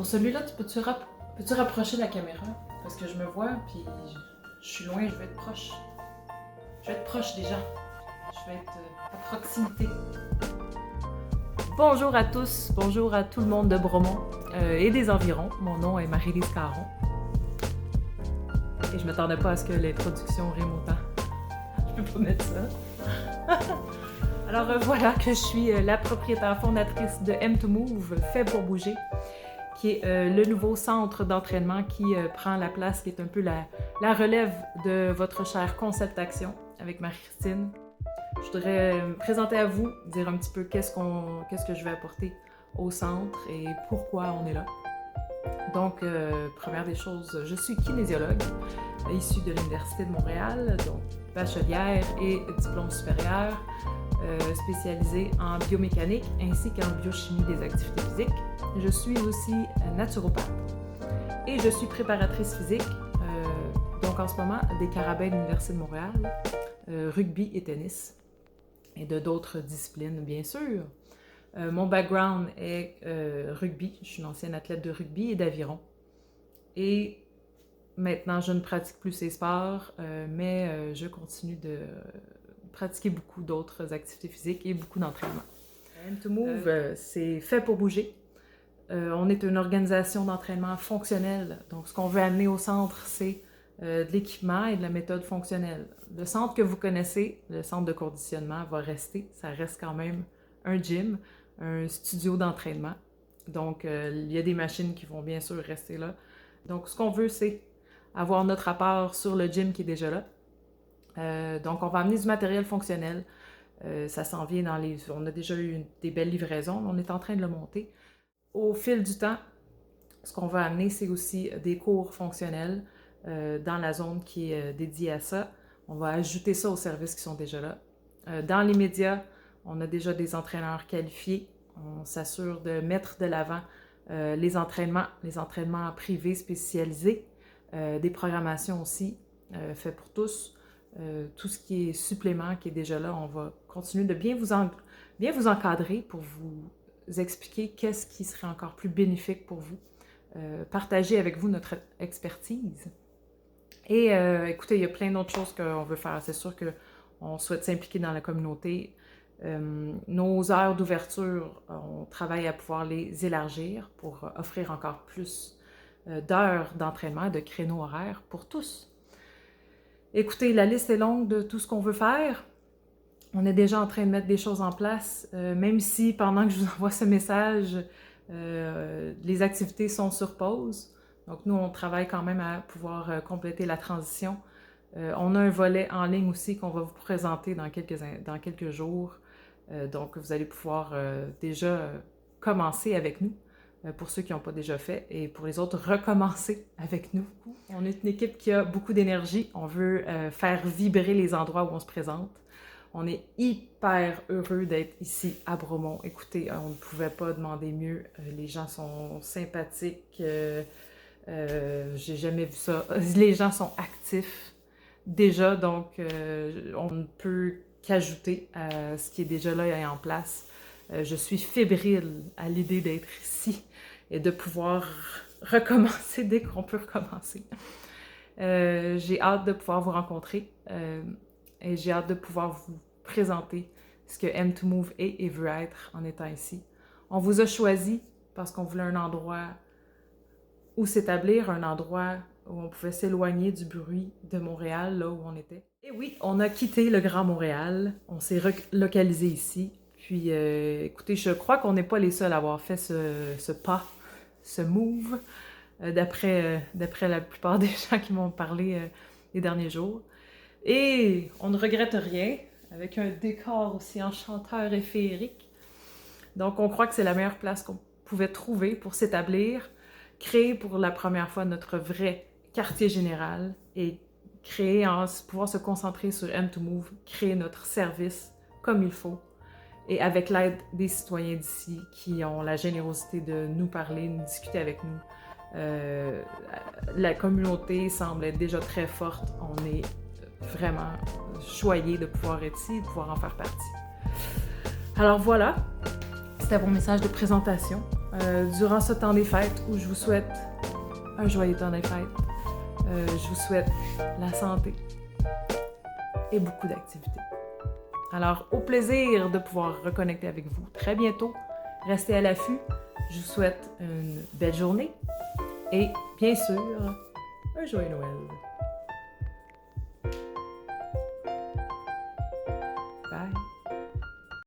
Pour celui-là, peux-tu rapprocher la caméra? Parce que je me vois, puis je suis loin, je vais être proche. Je vais être proche des gens. Je vais être à proximité. Bonjour à tous, bonjour à tout le monde de Bromont et des environs. Mon nom est Marie-Lise Caron. Et je m'attendais pas à ce que l'introduction rime autant. Je peux pas mettre ça. Alors voilà que je suis la propriétaire fondatrice de M2Move, fait pour bouger, qui est le nouveau centre d'entraînement qui prend la place, qui est un peu la relève de votre cher Concept Action avec Marie-Christine. Je voudrais me présenter à vous, dire un petit peu qu'est-ce que je vais apporter au centre et pourquoi on est là. Donc, première des choses, je suis kinésiologue, issue de l'Université de Montréal, donc bachelière et diplôme supérieur, spécialisée en biomécanique ainsi qu'en biochimie des activités physiques. Je suis aussi naturopathe et je suis préparatrice physique, donc en ce moment des carabins de l'Université de Montréal, rugby et tennis, et de d'autres disciplines bien sûr. Mon background est rugby, je suis une ancienne athlète de rugby et d'aviron. Et maintenant, je ne pratique plus ces sports, mais je continue de pratiquer beaucoup d'autres activités physiques et beaucoup d'entraînement. M2Move, c'est fait pour bouger. On est une organisation d'entraînement fonctionnel. Donc, ce qu'on veut amener au centre, c'est de l'équipement et de la méthode fonctionnelle. Le centre que vous connaissez, le centre de conditionnement, va rester. Ça reste quand même un gym, un studio d'entraînement. Donc, il y a des machines qui vont bien sûr rester là. Donc, ce qu'on veut, c'est avoir notre apport sur le gym qui est déjà là. Donc, on va amener du matériel fonctionnel. Ça s'en vient dans les... On a déjà eu des belles livraisons. On est en train de le monter. Au fil du temps, ce qu'on va amener, c'est aussi des cours fonctionnels dans la zone qui est dédiée à ça. On va ajouter ça aux services qui sont déjà là. Dans les médias, on a déjà des entraîneurs qualifiés. On s'assure de mettre de l'avant les entraînements privés spécialisés, des programmations aussi faites pour tous. Tout ce qui est supplément qui est déjà là, on va continuer de bien vous encadrer pour vous expliquer qu'est-ce qui serait encore plus bénéfique pour vous. Partager avec vous notre expertise. Et écoutez, il y a plein d'autres choses qu'on veut faire. C'est sûr qu'on souhaite s'impliquer dans la communauté. Nos heures d'ouverture, on travaille à pouvoir les élargir pour offrir encore plus d'heures d'entraînement, de créneaux horaires pour tous. Écoutez, la liste est longue de tout ce qu'on veut faire. On est déjà en train de mettre des choses en place, même si pendant que je vous envoie ce message, les activités sont sur pause. Donc nous, on travaille quand même à pouvoir compléter la transition. On a un volet en ligne aussi qu'on va vous présenter dans quelques jours. Donc vous allez pouvoir déjà commencer avec nous, pour ceux qui n'ont pas déjà fait, et pour les autres, recommencer avec nous. On est une équipe qui a beaucoup d'énergie. On veut faire vibrer les endroits où on se présente. On est hyper heureux d'être ici à Bromont. Écoutez, on ne pouvait pas demander mieux. Les gens sont sympathiques. J'ai jamais vu ça. Les gens sont actifs déjà, donc on ne peut qu'ajouter à ce qui est déjà là et en place. Je suis fébrile à l'idée d'être ici et de pouvoir recommencer dès qu'on peut recommencer. J'ai hâte de pouvoir vous rencontrer et j'ai hâte de pouvoir vous présenter ce que M2Move est et veut être en étant ici. On vous a choisi parce qu'on voulait un endroit où s'établir, un endroit où on pouvait s'éloigner du bruit de Montréal, là où on était. Et oui, on a quitté le Grand Montréal, on s'est relocalisé ici. Puis, écoutez, je crois qu'on n'est pas les seuls à avoir fait ce pas, ce move, d'après la plupart des gens qui m'ont parlé les derniers jours. Et on ne regrette rien, avec un décor aussi enchanteur et féerique. Donc, on croit que c'est la meilleure place qu'on pouvait trouver pour s'établir, créer pour la première fois notre vrai quartier général et pouvoir se concentrer sur M2Move, créer notre service comme il faut et avec l'aide des citoyens d'ici qui ont la générosité de nous parler, nous discuter avec nous. La communauté semble être déjà très forte. On est vraiment choyés de pouvoir être ici, de pouvoir en faire partie. Alors voilà, c'était mon message de présentation. durant ce temps des fêtes où je vous souhaite un joyeux temps des fêtes. Je vous souhaite la santé et beaucoup d'activités. Alors, au plaisir de pouvoir reconnecter avec vous très bientôt. Restez à l'affût. Je vous souhaite une belle journée et bien sûr, un joyeux Noël.